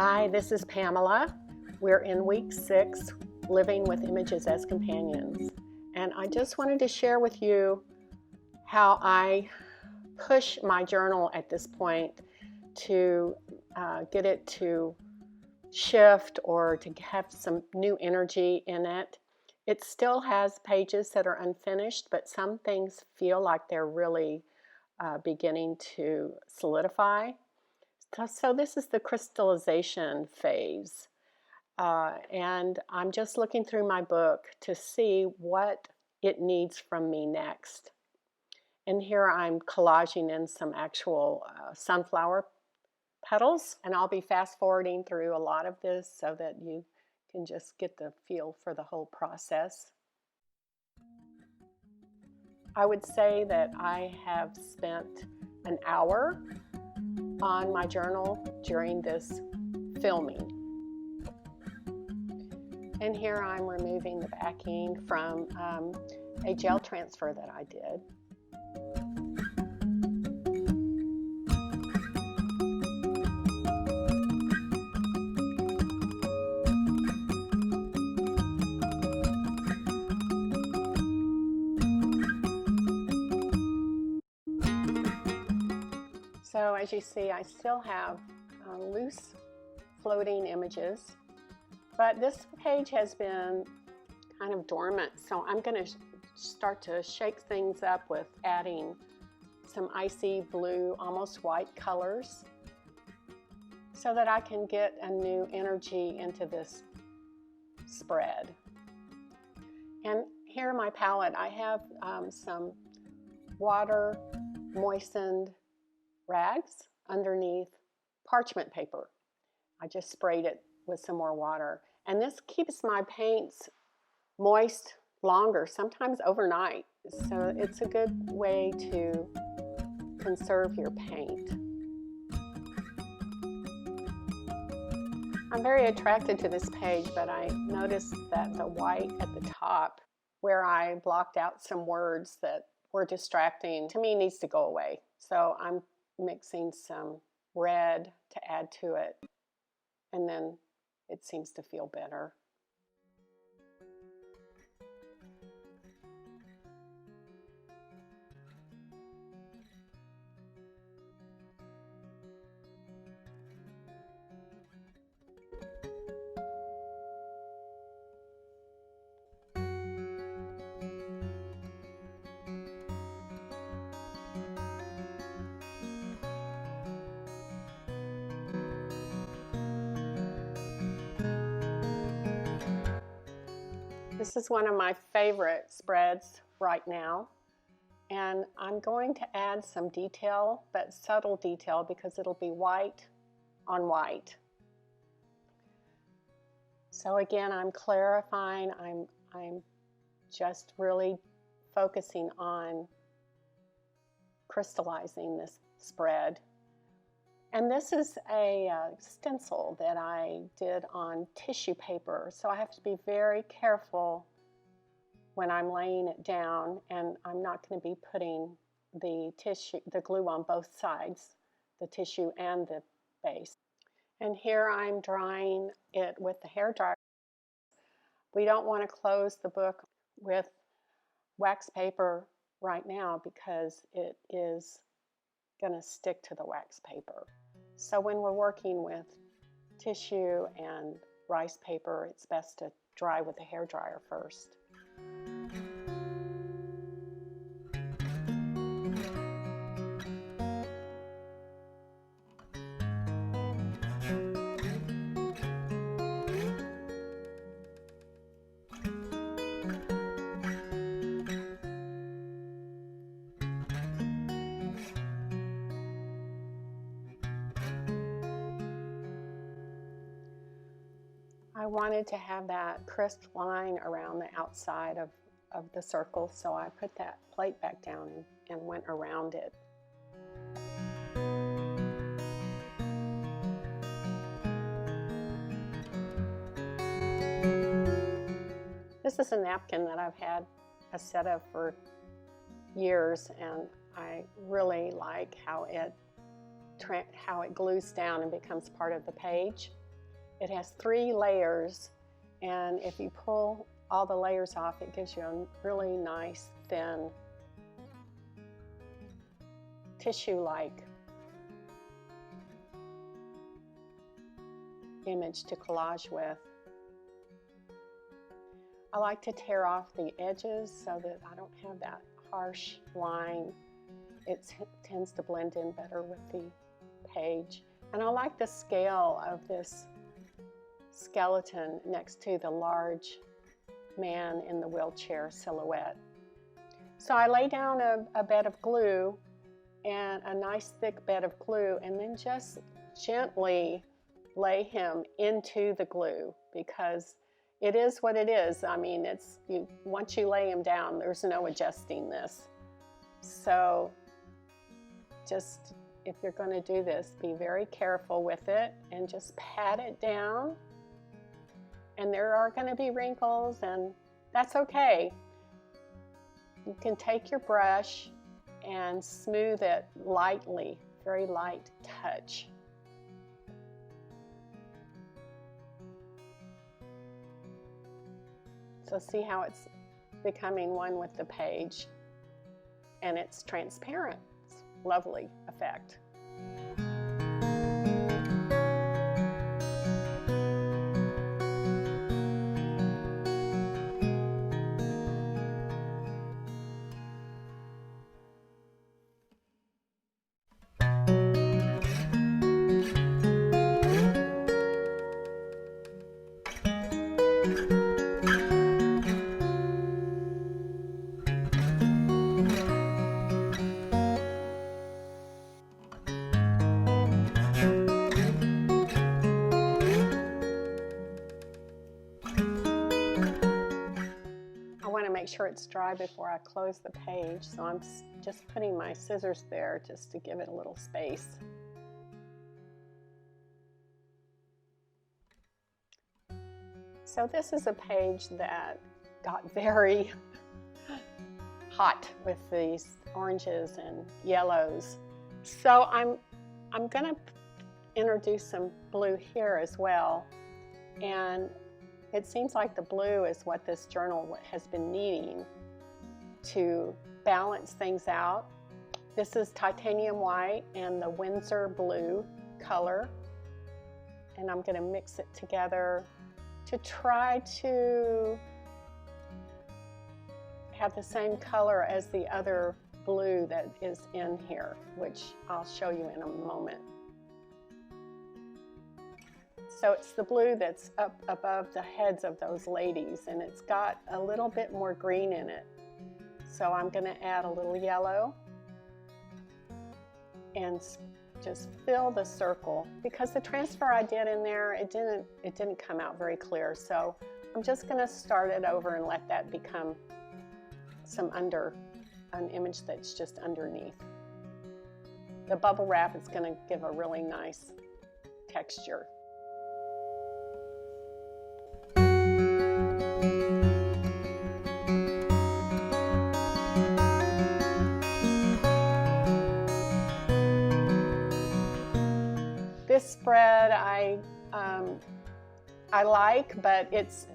Hi, this is Pamela. We're in week 6, Living with Images as Companions. And I just wanted to share with you how I push my journal at this point to get it to shift or to have some new energy in it. It still has pages that are unfinished, but some things feel like they're really beginning to solidify. So this is the crystallization phase. And I'm just looking through my book to see what it needs from me next. And here I'm collaging in some actual sunflower petals, and I'll be fast forwarding through a lot of this so that you can just get the feel for the whole process. I would say that I have spent an hour on my journal during this filming. And here I'm removing the backing from a gel transfer that I did. So as you see, I still have loose floating images, but this page has been kind of dormant, so I'm going to start to shake things up with adding some icy blue, almost white colors so that I can get a new energy into this spread. And here in my palette, I have some water moistened rags underneath parchment paper. I just sprayed it with some more water. And this keeps my paints moist longer, sometimes overnight. So it's a good way to conserve your paint. I'm very attracted to this page, but I noticed that the white at the top, where I blocked out some words that were distracting, to me needs to go away. So I'm mixing some red to add to it, and then it seems to feel better. This is one of my favorite spreads right now, and I'm going to add some detail, but subtle detail, because it'll be white on white. So again, I'm clarifying, I'm just really focusing on crystallizing this spread. And this is a stencil that I did on tissue paper, so I have to be very careful when I'm laying it down, and I'm not going to be putting the glue on both sides, the tissue and the base. And here I'm drying it with the hairdryer. We don't want to close the book with wax paper right now because it is going to stick to the wax paper. So when we're working with tissue and rice paper, it's best to dry with the hairdryer first. I wanted to have that crisp line around the outside of the circle, so I put that plate back down and went around it. This is a napkin that I've had a set of for years, and I really like how it glues down and becomes part of the page. It has 3 layers, and if you pull all the layers off, it gives you a really nice thin tissue-like image to collage with. I like to tear off the edges so that I don't have that harsh line. It tends to blend in better with the page. And I like the scale of this skeleton next to the large man in the wheelchair silhouette. So I lay down a bed of glue, and a nice thick bed of glue, and then just gently lay him into the glue, because it is what it is. I mean, once you lay him down, there's no adjusting this. So just, if you're going to do this, be very careful with it and just pat it down. And there are going to be wrinkles, and that's okay. You can take your brush and smooth it lightly, very light touch. So see how it's becoming one with the page, and it's transparent. It's a lovely effect. Make sure it's dry before I close the page, so I'm just putting my scissors there just to give it a little space. So this is a page that got very hot with these oranges and yellows. So I'm going to introduce some blue here as well, and it seems like the blue is what this journal has been needing to balance things out. This is titanium white and the Winsor blue color, and I'm going to mix it together to try to have the same color as the other blue that is in here, which I'll show you in a moment. So it's the blue that's up above the heads of those ladies, and it's got a little bit more green in it. So I'm going to add a little yellow and just fill the circle, because the transfer I did in there, it didn't come out very clear. So I'm just going to start it over and let that become an image that's just underneath. The bubble wrap is going to give a really nice texture. This spread I like, but it's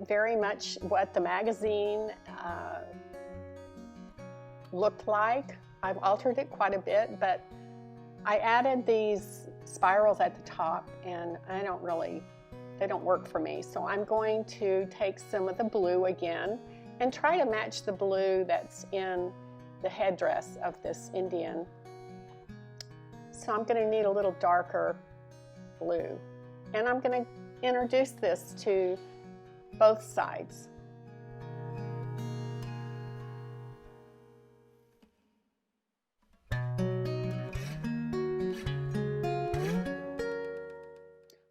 very much what the magazine looked like. I've altered it quite a bit, but I added these spirals at the top, and they don't work for me. So I'm going to take some of the blue again and try to match the blue that's in the headdress of this Indian. So I'm going to need a little darker blue, and I'm going to introduce this to both sides.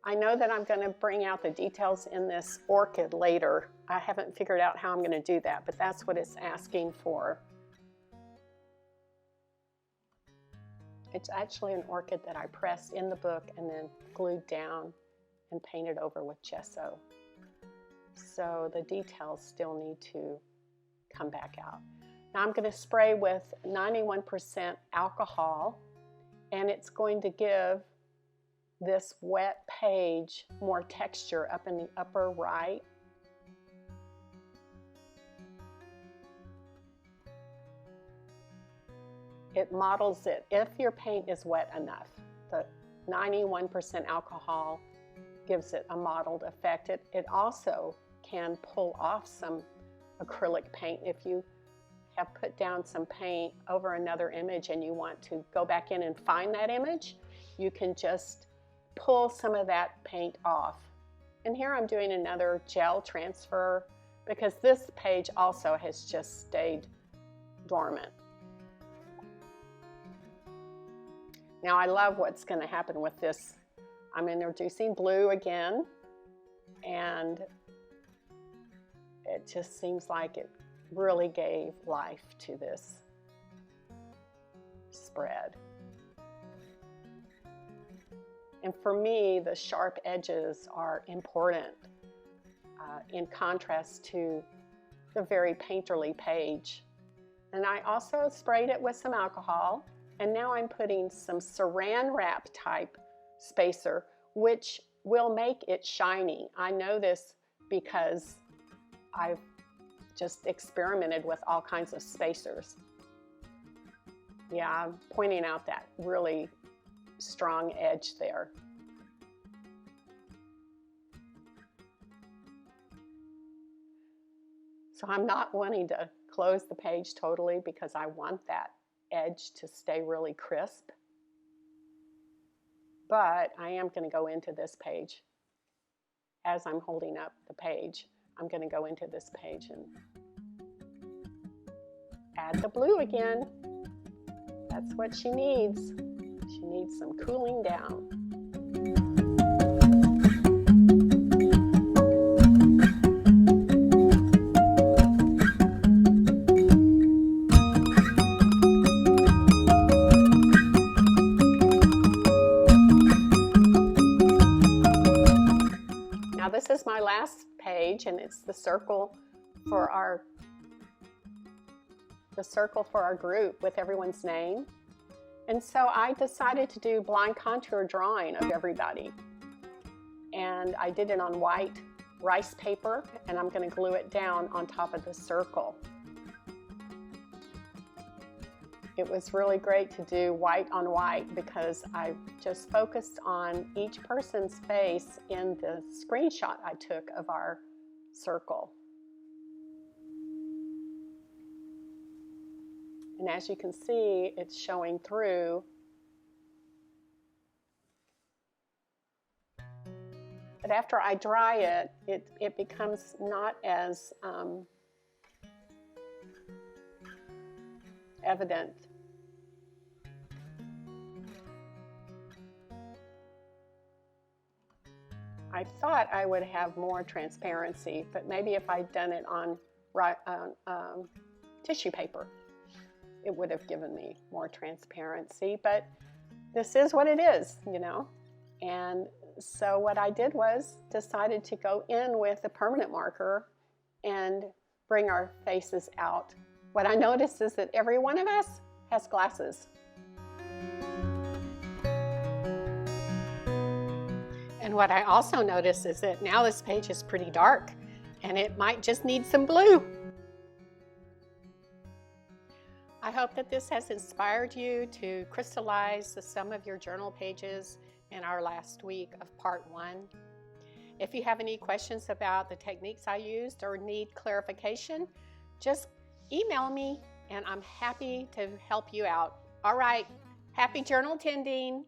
I know that I'm going to bring out the details in this orchid later. I haven't figured out how I'm going to do that, but that's what it's asking for. It's actually an orchid that I pressed in the book and then glued down and painted over with gesso. So the details still need to come back out. Now I'm going to spray with 91% alcohol, and it's going to give this wet page more texture up in the upper right. It models it if your paint is wet enough. The 91% alcohol gives it a mottled effect. It also can pull off some acrylic paint. If you have put down some paint over another image and you want to go back in and find that image, you can just pull some of that paint off. And here I'm doing another gel transfer because this page also has just stayed dormant. Now I love what's going to happen with this. I'm introducing blue again, and it just seems like it really gave life to this spread. And for me, the sharp edges are important in contrast to the very painterly page. And I also sprayed it with some alcohol. And now I'm putting some saran wrap type spacer, which will make it shiny. I know this because I've just experimented with all kinds of spacers. Yeah, I'm pointing out that really strong edge there. So I'm not wanting to close the page totally because I want that edge to stay really crisp. But I am going to go into this page. As I'm holding up the page, I'm going to go into this page and add the blue again. That's what she needs. She needs some cooling down. Now this is my last page, and it's the circle for our group with everyone's name. And so I decided to do blind contour drawing of everybody. And I did it on white rice paper, and I'm going to glue it down on top of the circle. It was really great to do white on white because I just focused on each person's face in the screenshot I took of our circle. And as you can see, it's showing through. But after I dry it, it becomes not as evident. I thought I would have more transparency, but maybe if I'd done it on tissue paper, it would have given me more transparency. But this is what it is, you know. And so what I did was decided to go in with a permanent marker and bring our faces out. What I noticed is that every one of us has glasses. And what I also noticed is that now this page is pretty dark and it might just need some blue. I hope that this has inspired you to crystallize the sum of your journal pages in our last week of part 1. If you have any questions about the techniques I used or need clarification, just email me and I'm happy to help you out. All right, happy journal tending.